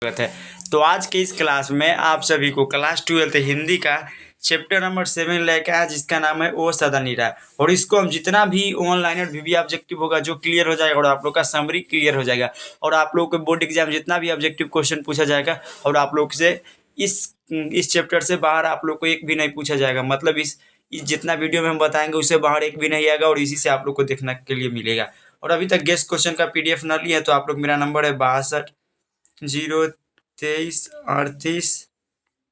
स्वागत है। तो आज के इस क्लास में आप सभी को क्लास 12 हिंदी का चैप्टर नंबर 7 लेकर आया, जिसका नाम है ओ सदा नीरा। और इसको हम जितना भी ऑनलाइन और वीवी ऑब्जेक्टिव होगा जो क्लियर हो जाएगा, और आप लोग का समरी क्लियर हो जाएगा, और आप लोग के बोर्ड एग्जाम जितना भी ऑब्जेक्टिव क्वेश्चन पूछा जाएगा, और आप लोग से इस चैप्टर से बाहर आप लोग को एक भी नहीं पूछा जाएगा। मतलब इस जितना वीडियो में हम बताएंगे उससे बाहर एक भी नहीं आएगा, और इसी से आप लोग को देखने के लिए मिलेगा। और अभी तक गेस्ट क्वेश्चन का PDF न लिया है तो आप लोग, मेरा नंबर है 62 023 38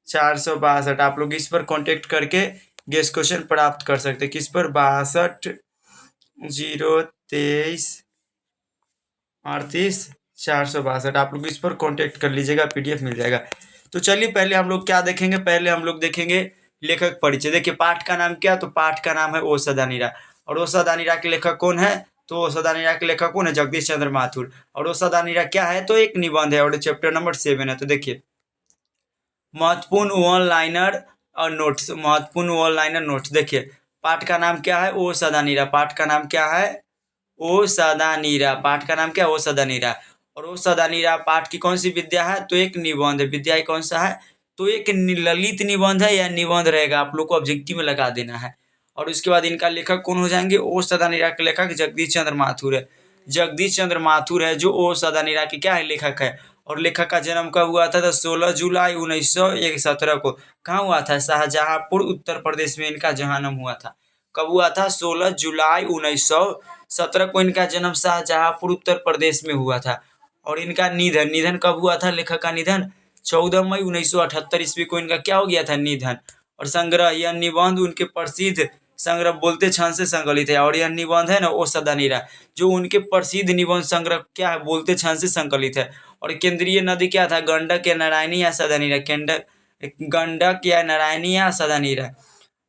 462। आप लोग इस पर कांटेक्ट करके गेस्ट क्वेश्चन प्राप्त कर सकते हैं। किस पर? 62 023 38 462। आप लोग इस पर कांटेक्ट कर लीजिएगा, PDF मिल जाएगा। तो चलिए पहले हम लोग क्या देखेंगे, पहले हम लोग देखेंगे लेखक परिचय। देखिए पाठ का नाम क्या, तो पाठ का नाम है ओ सदा नीरा। और ओ सदा नीरा के लेखक कौन है? तो ओ सदा नीरा के लेखक कौन है? जगदीश चंद्र माथुर। और ओ सदा नीरा क्या है? तो एक निबंध है, और चैप्टर नंबर 7 है। तो देखिए महत्वपूर्ण वन लाइनर और नोट्स, महत्वपूर्ण वन लाइनर नोट्स। देखिए पाठ का नाम क्या है? ओ सदा नीरा। पाठ का नाम क्या है? ओ सदा नीरा। पाठ का नाम क्या है? ओ सदा नीरा। और ओ सदा नीरा पाठ की कौन सी विद्या है? तो एक निबंध है। विद्या कौन सा है? तो एक ललित निबंध है या निबंध रहेगा, आप लोग को ऑब्जेक्टिव में लगा देना है। और उसके बाद इनका लेखक कौन हो जाएंगे? ओ सदा नीरा के लेखक जगदीश चंद्र माथुर है। जगदीश चंद्र माथुर है जो ओ सदा नीरा के क्या है? लेखक है। और लेखक का जन्म कब हुआ था? तो 16 जुलाई 1917 को। कहाँ हुआ था? शाहजहांपुर उत्तर प्रदेश में इनका जन्म हुआ था। कब हुआ था? 16 जुलाई 1917 को इनका जन्म शाहजहांपुर उत्तर प्रदेश में हुआ था। और इनका निधन कब हुआ था? लेखक का निधन 14 मई 1978 ईस्वी को इनका क्या हो गया था? निधन। और संग्रह, यह निबंध उनके प्रसिद्ध संग्रह बोलते क्षण से संकलित है। और यह निबंध है ना ओ सदा नीरा, जो उनके प्रसिद्ध निबंध संग्रह क्या है? बोलते क्षण से संकलित है। और केंद्रीय नदी क्या था? गंडक या नारायणी या सदा नीरा। गंडक या नारायणी या सदा नीरा।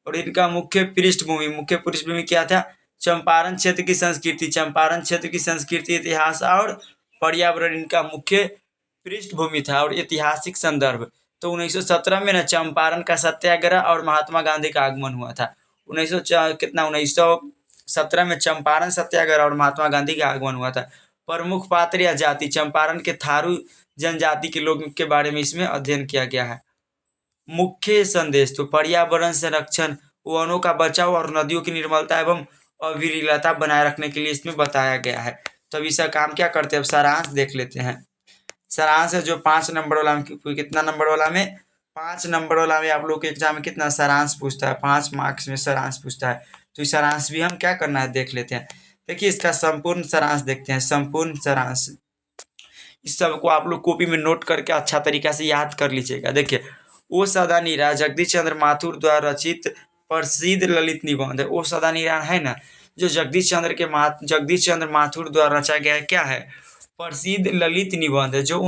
और इनका मुख्य पृष्ठभूमि क्या था? चंपारण क्षेत्र की संस्कृति, चंपारण क्षेत्र की संस्कृति, इतिहास और पर्यावरण इनका मुख्य पृष्ठभूमि था। और ऐतिहासिक संदर्भ, तो 1917 में ना चंपारण का सत्याग्रह और महात्मा गांधी का आगमन हुआ था। 1917 में चंपारण सत्याग्रह और महात्मा गांधी का आगमन हुआ था। प्रमुख पात्र या जाति, चंपारण के थारू जनजाति के लोगों के बारे में इसमें अध्ययन किया गया है। मुख्य संदेश, तो पर्यावरण संरक्षण, वनों का बचाव और नदियों की निर्मलता एवं अविरलता बनाए रखने के लिए इसमें बताया गया है। तो अब इसका काम क्या करते हैं, अब सारांश देख लेते हैं। सारांश है जो 5 नंबर वाला में, कितना नंबर वाला में? 5 नंबर वाला में आप लोग के एग्जाम में कितना सारांश पूछता है? 5 मार्क्स में सारांश पूछता है। तो इस सारांश भी हम क्या करना है देख लेते हैं। देखिए इसका संपूर्ण सारांश देखते हैं। संपूर्ण सारांश, इस सबको आप लोग कॉपी में नोट करके अच्छा तरीका से याद कर लीजिएगा। देखिए ओ सदा नीरा जगदीश चंद्र माथुर द्वारा रचित प्रसिद्ध ललित निबंध है। ओ सदा नीरा है ना, जो जगदीश चंद्र माथुर द्वारा रचा गया है, क्या है? प्रसिद्ध ललित निबंध है, जो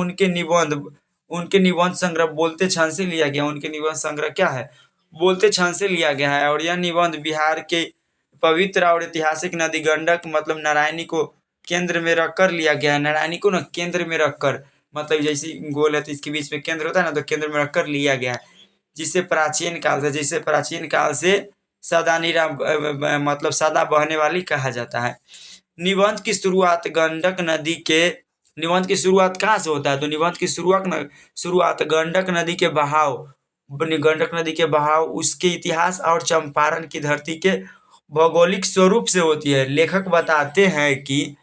उनके निबंध संग्रह बोलते क्षण से लिया गया। उनके निबंध संग्रह क्या है? बोलते क्षण से लिया गया है। और यह निबंध बिहार के पवित्र और ऐतिहासिक नदी गंडक मतलब नारायणी को केंद्र में रखकर लिया गया है। नारायणी को ना केंद्र में रखकर, मतलब जैसे गोल है तो इसके बीच में केंद्र होता है ना, तो केंद्र में रखकर लिया गया है। जिसे प्राचीन काल से सदा नीरा मतलब सदा बहने वाली कहा जाता है। निबंध की शुरुआत निबंध की शुरुआत कहाँ से होता है? तो निबंध की शुरुआत गंडक नदी के बहाव, उसके इतिहास और चंपारण की धरती के भौगोलिक स्वरूप से होती है। लेखक बताते हैं कि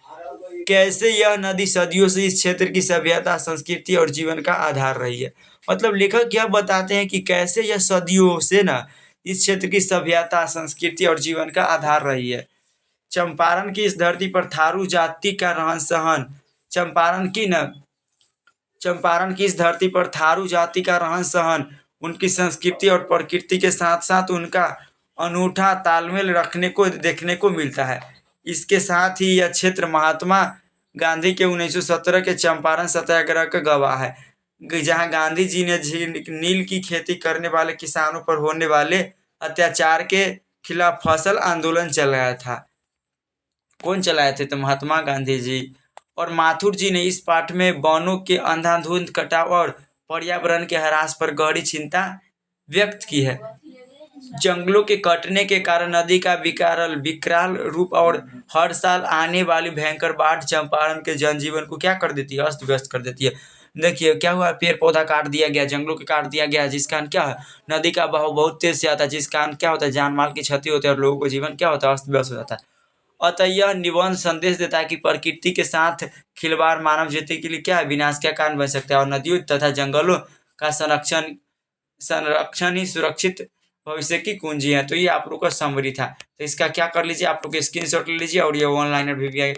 कैसे यह नदी सदियों से इस क्षेत्र की सभ्यता, संस्कृति और जीवन का आधार रही है। मतलब लेखक यह बताते हैं कि कैसे यह सदियों से ना इस क्षेत्र की सभ्यता, संस्कृति और जीवन का आधार रही है। चंपारण की इस धरती पर थारू जाति का रहन सहन, चंपारण की इस धरती पर थारू जाति का रहन सहन, उनकी संस्कृति और प्रकृति के साथ साथ उनका अनूठा तालमेल देखने को मिलता है। इसके साथ ही यह क्षेत्र महात्मा गांधी के 1917 के चंपारण सत्याग्रह का गवाह है, जहां गांधी जी ने नील की खेती करने वाले किसानों पर होने वाले अत्याचार के खिलाफ फसल आंदोलन चलाया था। कौन चलाए थे? तो महात्मा गांधी जी। और माथुर जी ने इस पाठ में वनों के अंधाधुंध कटाव और पर्यावरण के ह्रास पर गहरी चिंता व्यक्त की है। जंगलों के कटने के कारण नदी का विकराल रूप और हर साल आने वाली भयंकर बाढ़ चंपारण के जनजीवन को क्या कर देती है? अस्त व्यस्त कर देती है। देखिए क्या हुआ, पेड़ पौधा काट दिया गया, जंगलों को काट दिया गया, जिस कारण क्या है, नदी का बहाव बहुत तेज से आता है, जिस कारण क्या होता है, जान माल की क्षति होती है और लोगों को जीवन क्या होता है, अस्त व्यस्त हो जाता है। अतः यह निबंध संदेश देता है कि प्रकृति के साथ खिलवाड़ मानव जाति के लिए क्या है, विनाश का कारण बन सकता है, और नदियों तथा जंगलों का संरक्षण संरक्षण ही सुरक्षित भविष्य की कुंजी है। तो ये आप लोग का समरी था। तो इसका क्या कर लीजिए, आप लोग स्क्रीनशॉट ले लीजिए, और ये ऑनलाइनर VVI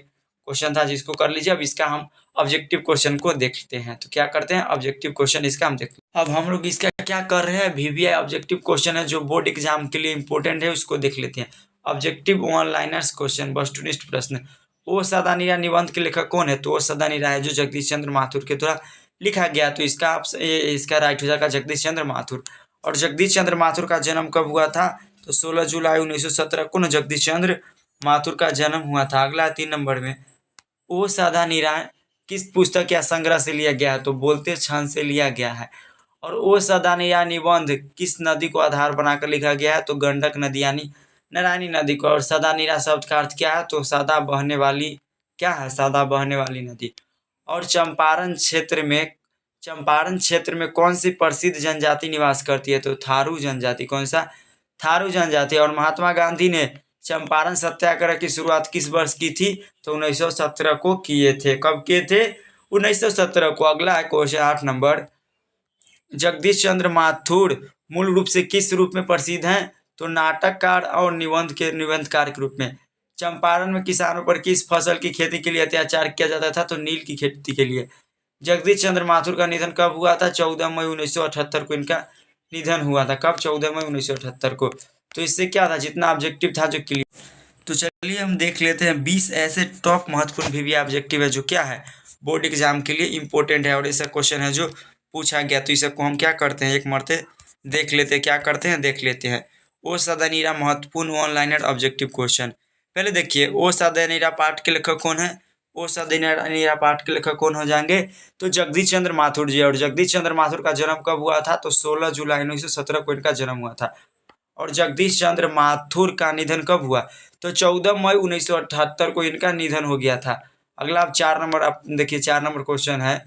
क्वेश्चन था जिसको कर लीजिए। अब इसका हम ऑब्जेक्टिव क्वेश्चन को देखते हैं। तो क्या करते हैं, ऑब्जेक्टिव क्वेश्चन इसका हम देखते हैं। अब हम लोग इसका क्या कर रहे हैं, VVI ऑब्जेक्टिव क्वेश्चन है जो बोर्ड एग्जाम के लिए इंपॉर्टेंट है, उसको देख लेते हैं। ऑब्जेक्टिव वन लाइनर्स क्वेश्चन, वस्तुनिष्ठ प्रश्न। ओ सदानीरा निबंध के लेखक कौन है, तो ओ सदानीरा है जो जगदीश चंद्र माथुर के द्वारा लिखा गया। तो इसका राइट हो जाएगा जगदीश चंद्र माथुर। और जगदीश चंद्र माथुर का जन्म कब हुआ था, तो 16 जुलाई 1917 को न जगदीश चंद्र माथुर का जन्म हुआ था। अगला 3 नंबर में, ओ सदानीरा किस पुस्तक या संग्रह से लिया गया है, तो बोलते क्षण से लिया गया है। और ओ सदानीरा निबंध किस नदी को आधार बनाकर लिखा गया है, तो गंडक नदी यानी नारायणी नदी को। और सदानीरा शब्द का अर्थ क्या है, तो सदा बहने वाली, क्या है, सदा बहने वाली नदी। और चंपारण क्षेत्र में कौन सी प्रसिद्ध जनजाति निवास करती है, तो थारू जनजाति। कौन सा, थारू जनजाति। और महात्मा गांधी ने चंपारण सत्याग्रह की शुरुआत किस वर्ष की थी, तो 1917 को किए थे। कब किए थे, 1917 को। अगला है क्वेश्चन 8 नंबर, जगदीश चंद्र माथुर मूल रूप से किस रूप में प्रसिद्ध हैं, तो नाटककार और निबंधकार के रूप में। चंपारण में किसानों पर किस फसल की खेती के लिए अत्याचार किया जाता था, तो नील की खेती के लिए। जगदीश चंद्र माथुर का निधन कब हुआ था, 14 मई 1978 को इनका निधन हुआ था। कब, 14 मई 1978 को। तो इससे क्या था, जितना ऑब्जेक्टिव था जो क्लियर। तो चलिए हम देख लेते हैं 20 ऐसे टॉप महत्वपूर्ण VVI ऑब्जेक्टिव है जो क्या है, बोर्ड एग्जाम के लिए इंपॉर्टेंट है, और ऐसा क्वेश्चन है जो पूछा गया। तो इसे को हम क्या करते हैं, एक मरते देख लेते हैं, क्या करते हैं देख लेते हैं। ओ सदानीरा महत्वपूर्ण ऑनलाइनर ऑब्जेक्टिव क्वेश्चन। पहले देखिए, ओ सदानीरा पाठ के लेखक कौन है, ओ सदानीरा पाठ के लेखक कौन हो जाएंगे, तो जगदीश चंद्र माथुर जी। और जगदीश चंद्र माथुर का जन्म कब हुआ था, तो 16 जुलाई 1917 को इनका जन्म हुआ था। और जगदीश चंद्र माथुर का निधन कब हुआ, तो 14 मई 1978 को इनका निधन हो गया था। अगला आप 4 नंबर, आप देखिए 4 नंबर क्वेश्चन है,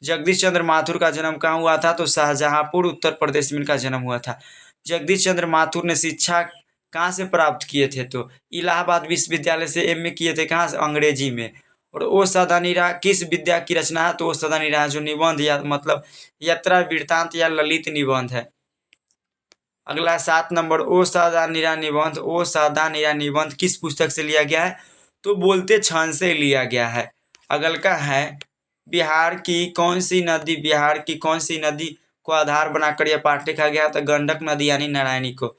जगदीश चंद्र माथुर का जन्म कहाँ हुआ था, तो शाहजहांपुर उत्तर प्रदेश में इनका जन्म हुआ था। जगदीश चंद्र माथुर ने शिक्षा कहाँ से प्राप्त किए थे, तो इलाहाबाद विश्वविद्यालय से MA किए थे, कहाँ से, अंग्रेजी में। और ओ सदानीरा किस विद्या की रचना है, तो ओ सदानीरा जो निबंध या मतलब यात्रा वृत्तांत या ललित निबंध है। अगला 7 नंबर, ओ सदानीरा निबंध, ओ सदानीरा निबंध किस पुस्तक से लिया गया है, तो बोलते क्षण से लिया गया है। अगल का है, बिहार की कौन सी नदी को आधार बनाकर यह पाठ लिखा गया, तो गंडक नदी यानी नारायणी को।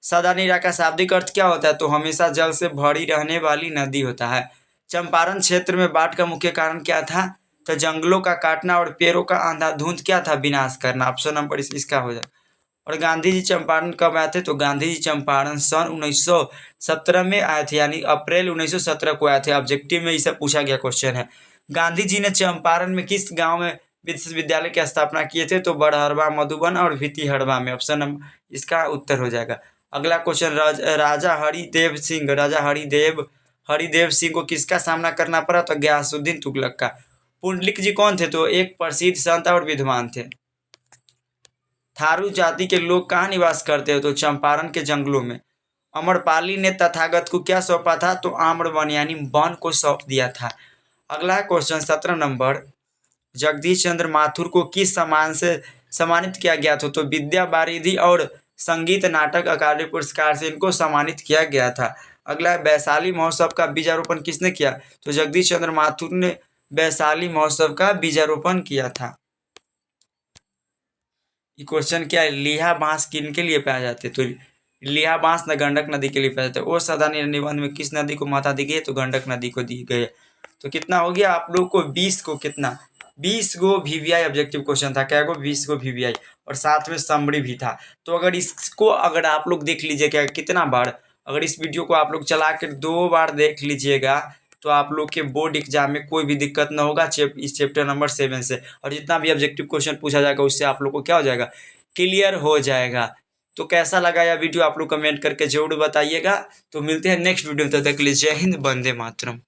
सदानीरा का शाब्दिक अर्थ क्या होता है, तो हमेशा जल से भरी रहने वाली नदी होता है। चंपारण क्षेत्र में बाढ़ का मुख्य कारण क्या था, तो जंगलों का काटना और पेड़ों का अंधाधुंध क्या था, विनाश करना। ऑप्शन नंबर इसका हो जाए। और गांधी जी चंपारण कब आए थे, तो गांधी जी चंपारण सन 1917 में आए थे, यानी अप्रैल 1917 को आए थे। ऑब्जेक्टिव में इसे पूछा गया क्वेश्चन है। गांधी जी ने चंपारण में किस गांव में विश्वविद्यालय की स्थापना किए थे, तो बड़हरवा, मधुबन और भितिहरवा में। ऑप्शन नंबर इसका उत्तर हो जाएगा। अगला क्वेश्चन, राजा हरिदेव सिंह को किसका सामना करना पड़ा, तो गयासुद्दीन तुगलक का। पुंडलिक जी कौन थे, तो एक प्रसिद्ध संत और विद्वान थे। थारू जाति के लोग कहाँ निवास करते हैं, तो चंपारण के जंगलों में। अमरपाली ने तथागत को क्या सौंपा था, तो आम्रवन यानी वन को सौंप दिया था। अगला क्वेश्चन 17 नंबर, जगदीश चंद्र माथुर को किस सम्मान से सम्मानित किया गया था, तो विद्या वारिधि और संगीत नाटक अकादमी पुरस्कार से इनको सम्मानित किया गया था। अगला, वैशाली महोत्सव का बीजारोपण किसने किया, तो जगदीश चंद्र माथुर ने वैशाली महोत्सव का बीजारोपण किया था। ये क्वेश्चन क्या है, लिहा बांस किन के लिए पाए जाते, तो लिहा बांस न गंडक नदी के लिए पाए जाते हैं। ओ सदानीरा निबंध में किस नदी को माता दी गई है, तो गंडक नदी को दी गई है। तो कितना हो गया आप लोग को, 20 को कितना, 20 गो VVI ऑब्जेक्टिव क्वेश्चन था। क्या गो, 20 गो VVI, और साथ में समरी भी था। तो अगर इसको अगर आप लोग देख लीजिएगा कितना बार, अगर इस वीडियो को आप लोग चला कर 2 बार देख लीजिएगा, तो आप लोग के बोर्ड एग्जाम में कोई भी दिक्कत ना होगा इस चैप्टर नंबर 7 से। और जितना भी ऑब्जेक्टिव क्वेश्चन पूछा जाएगा उससे आप लोग को क्या हो जाएगा, क्लियर हो जाएगा। तो कैसा लगा यह वीडियो आप लोग कमेंट करके जरूर बताइएगा। तो मिलते हैं नेक्स्ट वीडियो में, तब तक के लिए जय हिंद, वंदे मातरम।